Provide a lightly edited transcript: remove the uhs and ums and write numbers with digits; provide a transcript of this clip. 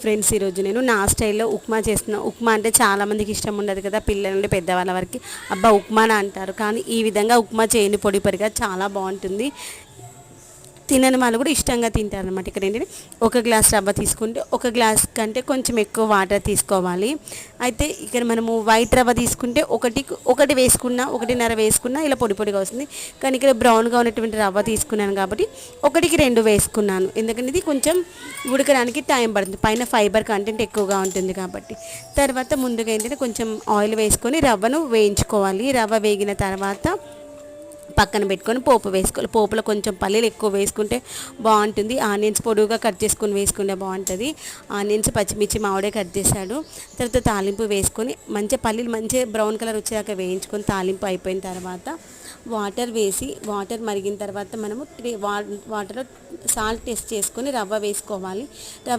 Friends, ఈరోజు నేను నా స్టైల్లో ఉప్మా చేస్తున్నా. ఉప్మా అంటే చాలామందికి ఇష్టం ఉండదు కదా, పిల్లల నుండి పెద్దవాళ్ళ వరకు. అబ్బా ఉప్మానా అంటారు, కానీ ఈ విధంగా ఉప్మా చేయండి, పొడి పొడిగా చాలా బాగుంటుంది. తినని వాళ్ళు కూడా ఇష్టంగా తింటారు అనమాట. ఇక్కడ ఏంటంటే ఒక గ్లాస్ రవ్వ తీసుకుంటే ఒక గ్లాస్ కంటే కొంచెం ఎక్కువ వాటర్ తీసుకోవాలి. అయితే ఇక్కడ మనము వైట్ రవ్వ తీసుకుంటే ఒకటి వేసుకున్నా, ఒకటిన్నర వేసుకున్నా ఇలా పొడి పొడిగా వస్తుంది. కానీ ఇక్కడ బ్రౌన్గా ఉన్నటువంటి రవ్వ తీసుకున్నాను కాబట్టి ఒకటికి రెండు వేసుకున్నాను. ఎందుకంటే ఇది కొంచెం ఉడకడానికి టైం పడుతుంది, పైన ఫైబర్ కంటెంట్ ఎక్కువగా ఉంటుంది కాబట్టి. తర్వాత ముందుగా ఏంటంటే కొంచెం ఆయిల్ వేసుకొని రవ్వను వేయించుకోవాలి. రవ్వ వేగిన తర్వాత పక్కన పెట్టుకొని పోపు వేసుకోవాలి. పోపులో కొంచెం పల్లీలు ఎక్కువ వేసుకుంటే బాగుంటుంది. ఆనియన్స్ పొడువుగా కట్ చేసుకొని వేసుకుంటే బాగుంటుంది. ఆనియన్స్, పచ్చిమిర్చి మామిడే కట్ చేశాడు. తర్వాత తాలింపు వేసుకొని మంచిగా పల్లీలు మంచిగా బ్రౌన్ కలర్ వచ్చేదాకా వేయించుకొని తాలింపు అయిపోయిన తర్వాత వాటర్ వేసి, వాటర్ మరిగిన తర్వాత మనము వాటర్లో సాల్ట్ టెస్ట్ చేసుకొని రవ్వ వేసుకోవాలి.